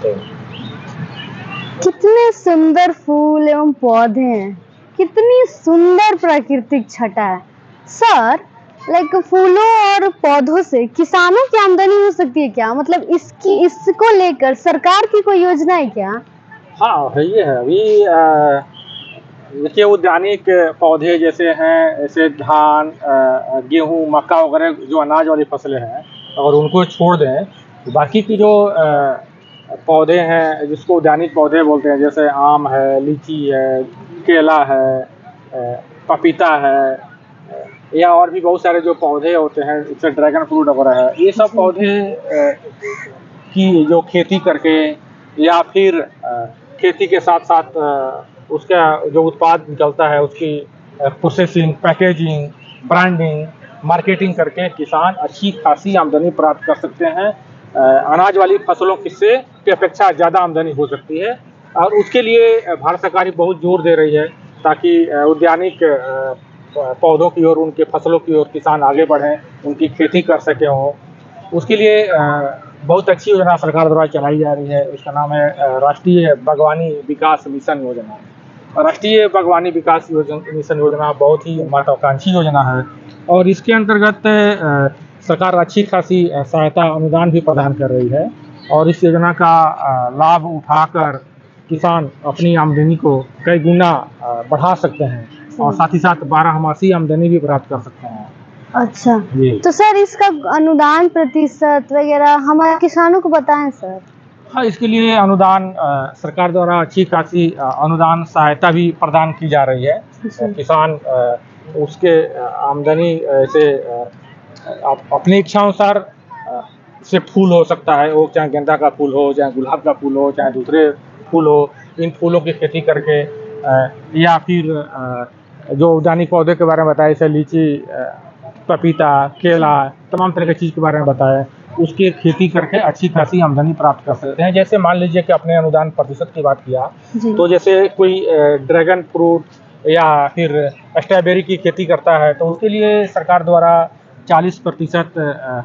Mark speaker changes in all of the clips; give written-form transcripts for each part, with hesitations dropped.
Speaker 1: बोलते हैं।
Speaker 2: कितने सुंदर फूल एवं पौधे हैं, कितनी सुंदर प्राकृतिक छटा है। सर, फूलों और पौधों से किसानों की आमदनी हो सकती है क्या? मतलब इसको लेकर सरकार की कोई योजना है क्या?
Speaker 1: हाँ, है ये है। अभी देखिए उद्यानिक पौधे जैसे हैं, जैसे धान, गेहूँ, मक्का वगैरह जो अनाज वाली फसलें हैं, अगर उनको छोड़ दें, तो बाकी की जो पौधे हैं जिसको उद्यानिक पौधे बोलते हैं, जैसे आम है, लीची है, केला है, पपीता है, या और भी बहुत सारे जो पौधे होते हैं, जैसे ड्रैगन फ्रूट वगैरह है, ये सब पौधे की जो खेती करके या फिर खेती के साथ साथ उसका जो उत्पाद निकलता है उसकी प्रोसेसिंग, पैकेजिंग, ब्रांडिंग, मार्केटिंग करके किसान अच्छी खासी आमदनी प्राप्त कर सकते हैं। अनाज वाली फसलों की अपेक्षा ज़्यादा आमदनी हो सकती है, और उसके लिए भारत सरकार भी बहुत जोर दे रही है ताकि उद्यानिक पौधों की ओर, उनके फसलों की ओर किसान आगे बढ़ें, उनकी खेती कर सकें हो। उसके लिए बहुत अच्छी योजना सरकार द्वारा चलाई जा रही है। उसका नाम है राष्ट्रीय बागवानी विकास मिशन योजना। राष्ट्रीय बागवानी विकास मिशन योजना बहुत ही महत्वाकांक्षी योजना है, और इसके अंतर्गत सरकार अच्छी खासी सहायता अनुदान भी प्रदान कर रही है, और इस योजना का लाभ उठाकर किसान अपनी आमदनी को कई गुना बढ़ा सकते हैं, और साथ ही साथ बारहमासी आमदनी भी प्राप्त कर सकते हैं।
Speaker 2: अच्छा, तो सर इसका अनुदान प्रतिशत वगैरह हमारे किसानों को बताएं सर।
Speaker 1: हाँ, इसके लिए अनुदान सरकार द्वारा अच्छी खासी अनुदान सहायता भी प्रदान की जा रही है। किसान उसके आमदनी से अपनी इच्छानुसार से फूल हो सकता है, वो चाहे गेंदा का फूल हो, चाहे गुलाब का फूल हो, चाहे दूसरे फूल हो, इन फूलों की खेती करके या फिर जो उद्यानिक पौधे के बारे में बताया, जैसे लीची, पपीता, केला, तमाम तरह की चीज़ के बारे में बताया, उसकी खेती करके अच्छी खासी आमदनी प्राप्त कर सकते हैं। जैसे मान लीजिए कि अपने अनुदान प्रतिशत की बात किया, तो जैसे कोई ड्रैगन फ्रूट या फिर स्ट्रॉबेरी की खेती करता है, तो उसके लिए सरकार द्वारा 40%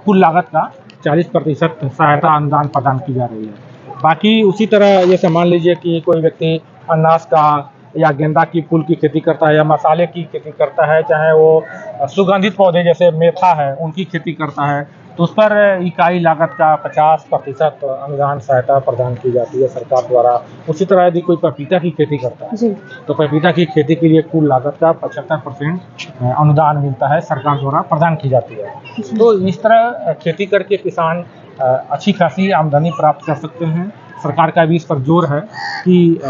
Speaker 1: कुल लागत का 40% सहायता अनुदान प्रदान की जा रही है। बाकी उसी तरह जैसे मान लीजिए कि कोई व्यक्ति अनानास का या गेंदा की फूल की खेती करता है, या मसाले की खेती करता है, चाहे वो सुगंधित पौधे जैसे मेथा है उनकी खेती करता है, तो उस पर इकाई लागत का 50% अनुदान सहायता प्रदान की जाती है सरकार द्वारा। उसी तरह यदि कोई पपीता की खेती करता है, तो पपीता की खेती के लिए कुल लागत का 75% अनुदान मिलता है, सरकार द्वारा प्रदान की जाती है। तो इस तरह खेती करके किसान अच्छी खासी आमदनी प्राप्त कर सकते हैं। सरकार का भी इस पर जोर है कि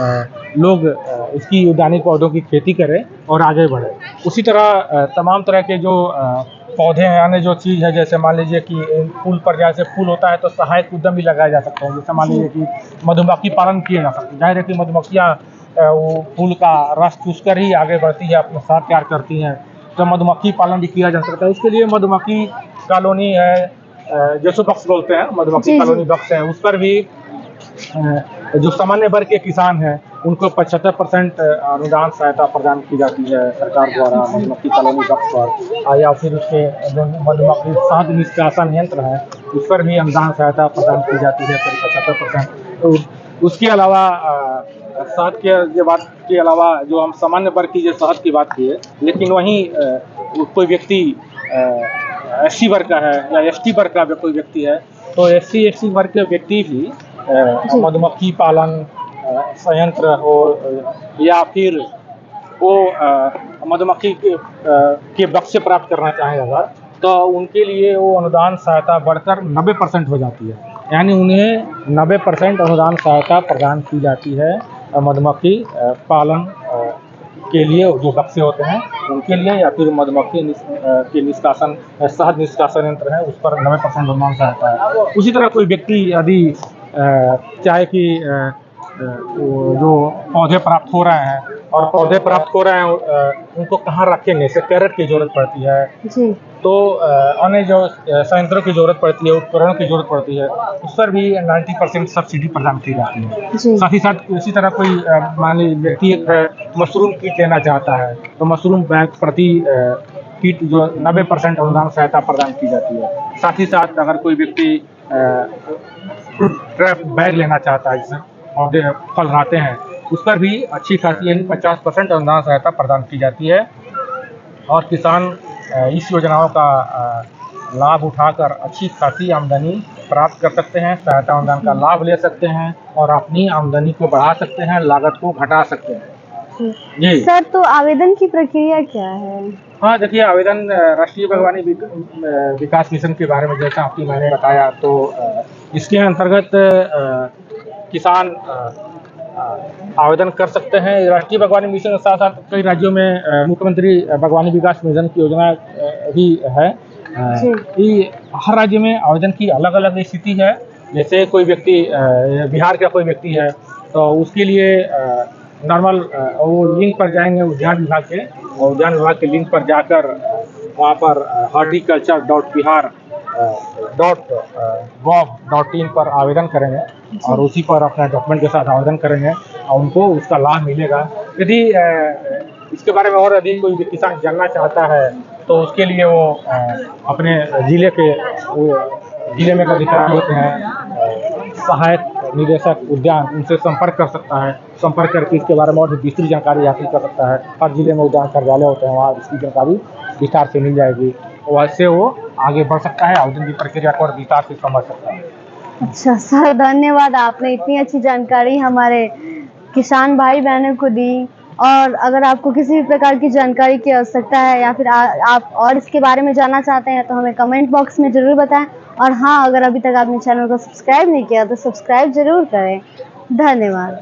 Speaker 1: लोग इसकी उद्यानिक पौधों की खेती करें और आगे बढ़े। उसी तरह तमाम तरह के जो पौधे हैं, अन्य जो चीज़ है, जैसे मान लीजिए कि फूल पर जैसे फूल होता है तो सहायक उद्यम भी लगाए जा सकते हैं। जैसे मान लीजिए कि मधुमक्खी पालन किया जा सकता है। जाहिर है कि मधुमक्खियाँ वो फूल का रस चूसकर ही आगे बढ़ती है, अपना शहद तैयार करती हैं, तो मधुमक्खी पालन भी किया जा सकता है। उसके लिए मधुमक्खी कॉलोनी है, जैसो बक्स बोलते हैं, मधुमक्खी कॉलोनी बक्स है, उस पर भी जो सामान्य वर्ग के किसान हैं उनको 75% अनुदान सहायता प्रदान की जाती है सरकार द्वारा मधुमक्खी कॉलोनी बक्स पर, या फिर उसके जो मधुमक्खी शहद निष्कासन यंत्र है उस पर भी अनुदान सहायता प्रदान की जाती है 75%। तो उसके अलावा शहद के बात के अलावा जो हम सामान्य वर्ग की जो शहद की बात की है, लेकिन वहीं कोई व्यक्ति SC वर्ग का है या ST वर्ग का कोई व्यक्ति है, तो SC वर्ग के व्यक्ति भी मधुमक्खी पालन संयंत्र हो, या फिर वो मधुमक्खी के बक्से प्राप्त करना चाहें अगर, तो उनके लिए वो अनुदान सहायता बढ़कर 90% हो जाती है। यानी उन्हें 90% अनुदान सहायता प्रदान की जाती है मधुमक्खी पालन के लिए, जो बक्से होते हैं उनके लिए, या फिर मधुमक्खी के निष्कासन शहद निष्कासन यंत्र है उस पर 90% अनुदान सहायता है। उसी तरह कोई व्यक्ति यदि चाहे कि जो पौधे प्राप्त हो रहे हैं और पौधे प्राप्त हो रहे हैं उनको कहाँ रखेंगे, जैसे कैरेट की जरूरत पड़ती है, तो अन्य जो संयंत्रों की जरूरत पड़ती है, उपकरणों की जरूरत पड़ती है, उस पर भी 90% सब्सिडी प्रदान की जाती है। साथ ही साथ इसी तरह कोई मान लीजिए व्यक्ति एक मशरूम किट लेना चाहता है, तो मशरूम बैग प्रति किट जो 90% अनुदान सहायता प्रदान की जाती है। साथ ही साथ अगर कोई व्यक्ति फ्रूट ट्रैप बैग लेना चाहता है, जिसमें पौधे फल लाते हैं, उस पर भी अच्छी खासी यानी 50% अनुदान सहायता प्रदान की जाती है। और किसान इस योजनाओं का लाभ उठाकर अच्छी खासी आमदनी प्राप्त कर सकते हैं, सहायता अनुदान का लाभ ले सकते हैं और अपनी आमदनी को बढ़ा सकते हैं, लागत को घटा सकते हैं। जी
Speaker 2: सर, तो आवेदन की प्रक्रिया क्या है?
Speaker 1: हाँ, देखिए, आवेदन राष्ट्रीय बागवानी विकास मिशन के बारे में जैसा आपकी मैंने बताया, तो इसके अंतर्गत किसान आवेदन कर सकते हैं। राष्ट्रीय बागवानी मिशन के साथ साथ कई राज्यों में मुख्यमंत्री बागवानी विकास मिशन की योजना भी है। ये हर राज्य में आवेदन की अलग अलग स्थिति है। जैसे कोई व्यक्ति बिहार का कोई व्यक्ति है, तो उसके लिए नॉर्मल वो लिंक पर जाएंगे उद्यान विभाग के, और उद्यान विभाग के लिंक पर जाकर वहाँ पर horticulture.bihar.gov.in पर आवेदन करेंगे और उसी पर अपना डॉक्यूमेंट के साथ आवेदन करेंगे और उनको उसका लाभ मिलेगा। यदि इसके बारे में और अधिक कोई किसान जानना चाहता है, तो उसके लिए वो अपने जिले में अधिकारी होते हैं, सहायक निदेशक उद्यान, उनसे संपर्क कर सकता है। संपर्क करके इसके बारे में और विस्तृत जानकारी हासिल कर सकता है। हर जिले में उद्यान कार्यालय होते हैं, वहाँ इसकी जानकारी विस्तार से मिल जाएगी। वैसे वो आगे बढ़ सकता है, आवेदन की प्रक्रिया को और विस्तार से समझ सकता है।
Speaker 2: अच्छा सर, धन्यवाद, आपने इतनी अच्छी जानकारी हमारे किसान भाई बहनों को दी। और अगर आपको किसी भी प्रकार की जानकारी की आवश्यकता है या फिर आप और इसके बारे में जानना चाहते हैं, तो हमें कमेंट बॉक्स में ज़रूर बताएं। और हाँ, अगर अभी तक आपने चैनल को सब्सक्राइब नहीं किया तो सब्सक्राइब ज़रूर करें। धन्यवाद।